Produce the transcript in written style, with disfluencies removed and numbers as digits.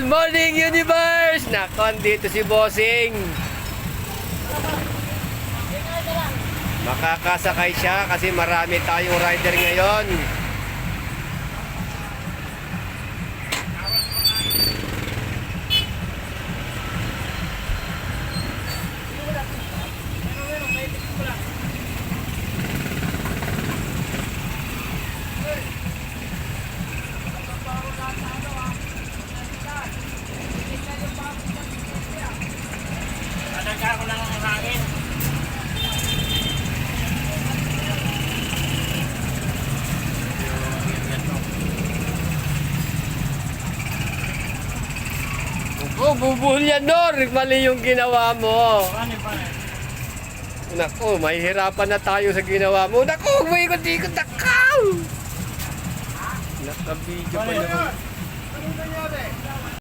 morning, universe! Nakon, dito si Bossing. Makakasakay siya kasi marami tayong rider ngayon. Ako lang ang hangin. Oh, Bubulyador! Mali yung ginawa mo. Paano? Naku, mahihirapan na tayo sa ginawa mo. Naku, may ikot-ikot. Nakaw! Naka-video pa naman.